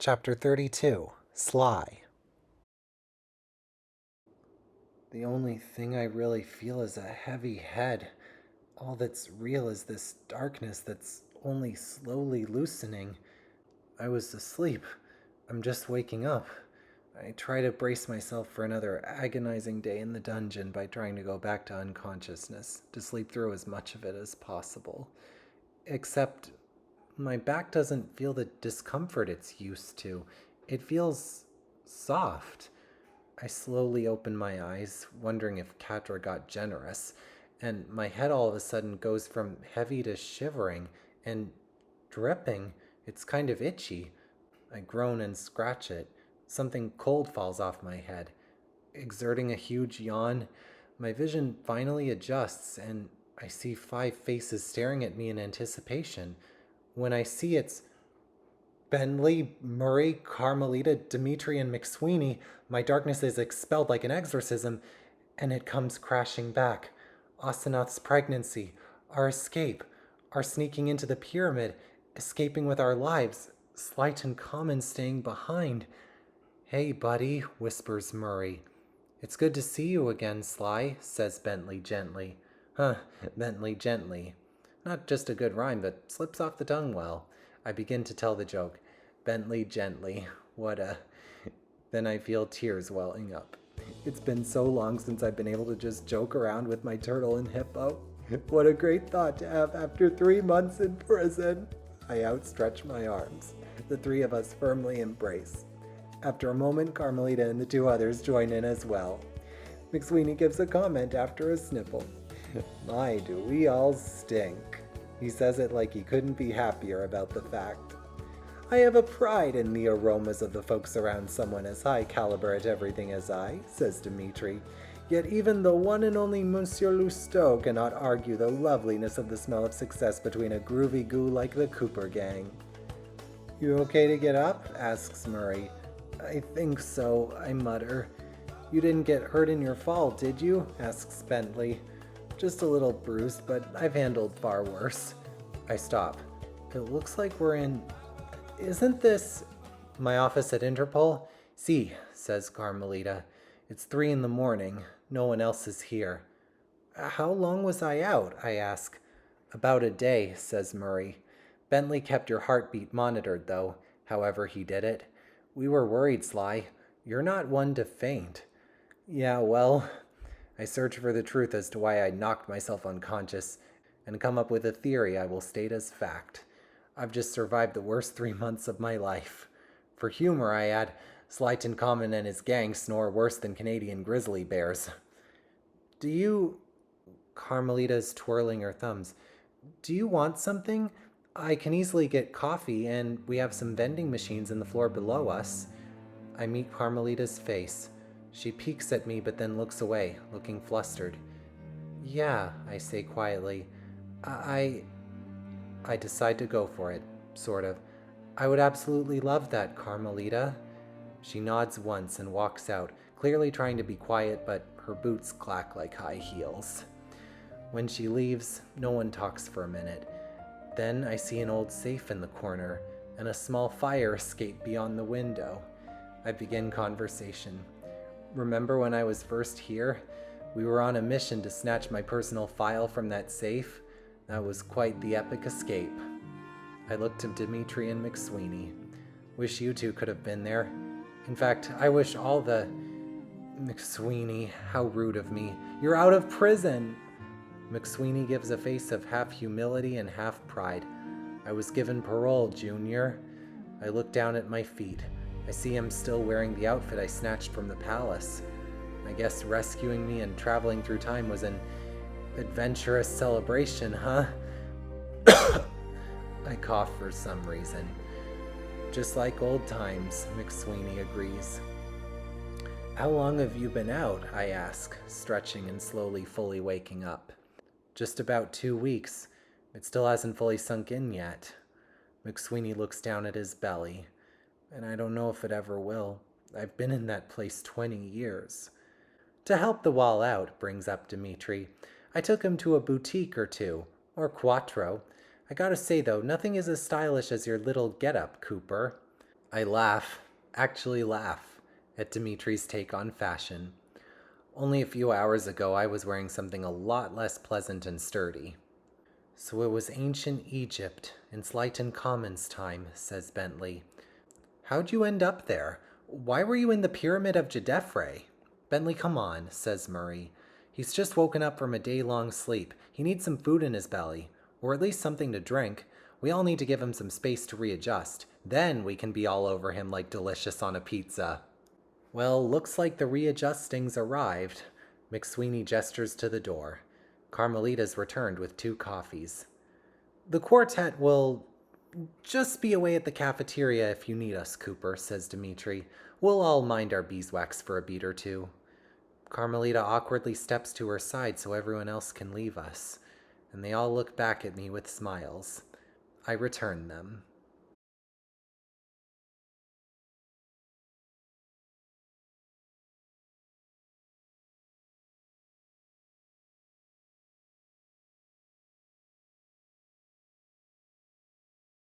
Chapter 32, Sly. The only thing I really feel is a heavy head. All that's real is this darkness that's only slowly loosening. I was asleep. I'm just waking up. I try to brace myself for another agonizing day in the dungeon by trying to go back to unconsciousness, to sleep through as much of it as possible. Except my back doesn't feel the discomfort it's used to. It feels soft. I slowly open my eyes, wondering if Katra got generous, and my head all of a sudden goes from heavy to shivering and dripping. It's kind of itchy. I groan and scratch it. Something cold falls off my head. Exerting a huge yawn, my vision finally adjusts, and I see 5 faces staring at me in anticipation. When I see it's Bentley, Murray, Carmelita, Dimitri, and McSweeney, my darkness is expelled like an exorcism, and it comes crashing back. Asenath's pregnancy, our escape, our sneaking into the pyramid, escaping with our lives, Slight and Common staying behind. Hey, buddy, whispers Murray. It's good to see you again, Sly, says Bentley gently. Huh, Bentley gently. Not just a good rhyme, but slips off the tongue well. I begin to tell the joke. Bentley gently. What a... Then I feel tears welling up. It's been so long since I've been able to just joke around with my turtle and hippo. What a great thought to have after 3 months in prison. I outstretch my arms. The three of us firmly embrace. After a moment, Carmelita and the 2 others join in as well. McSweeney gives a comment after a sniffle. My, do we all stink. He says it like he couldn't be happier about the fact. I have a pride in the aromas of the folks around someone as high caliber at everything as I, says Dimitri. Yet even the one and only Monsieur Lousteau cannot argue the loveliness of the smell of success between a groovy goo like the Cooper gang. You okay to get up? Asks Murray. I think so, I mutter. You didn't get hurt in your fall, did you? Asks Bentley. Just a little bruised, but I've handled far worse. I stop. It looks like we're in... Isn't this... My office at Interpol? See, says Carmelita. It's 3 in the morning. No one else is here. How long was I out? I ask. About a day, says Murray. Bentley kept your heartbeat monitored, though, however he did it. We were worried, Sly. You're not one to faint. Yeah, well... I search for the truth as to why I knocked myself unconscious, and come up with a theory I will state as fact. I've just survived the worst 3 months of my life. For humor, I add, Slyton Common and his gang snore worse than Canadian grizzly bears. Do you... Carmelita's twirling her thumbs. Do you want something? I can easily get coffee, and we have some vending machines in the floor below us. I meet Carmelita's face. She peeks at me but then looks away, looking flustered. Yeah, I say quietly. I decide to go for it, sort of. I would absolutely love that, Carmelita. She nods once and walks out, clearly trying to be quiet, but her boots clack like high heels. When she leaves, no one talks for a minute. Then I see an old safe in the corner, and a small fire escape beyond the window. I begin conversation. Remember when I was first here? We were on a mission to snatch my personal file from that safe. That was quite the epic escape. I looked to Dimitri and McSweeney. Wish you two could have been there. In fact, I wish all the... McSweeney, how rude of me. You're out of prison! McSweeney gives a face of half humility and half pride. I was given parole, Junior. I look down at my feet. I see him still wearing the outfit I snatched from the palace. I guess rescuing me and traveling through time was an adventurous celebration, huh? I cough for some reason. Just like old times, McSweeney agrees. How long have you been out? I ask, stretching and slowly fully waking up. Just about 2 weeks. It still hasn't fully sunk in yet. McSweeney looks down at his belly. And I don't know if it ever will. I've been in that place 20 years. To help the wall out, brings up Dimitri. I took him to a boutique or two, or quattro. I gotta say though, nothing is as stylish as your little get-up, Cooper. I laugh, actually laugh, at Dimitri's take on fashion. Only a few hours ago, I was wearing something a lot less pleasant and sturdy. So it was ancient Egypt, in Slighton Commons time, says Bentley. How'd you end up there? Why were you in the Pyramid of Jedefre? Bentley, come on, says Murray. He's just woken up from a day-long sleep. He needs some food in his belly, or at least something to drink. We all need to give him some space to readjust. Then we can be all over him like delicious on a pizza. Well, looks like the readjusting's arrived. McSweeney gestures to the door. Carmelita's returned with 2 coffees. The quartet will just be away at the cafeteria if you need us, Cooper, says Dimitri. We'll all mind our beeswax for a beat or two. Carmelita awkwardly steps to her side so everyone else can leave us, and they all look back at me with smiles. I return them.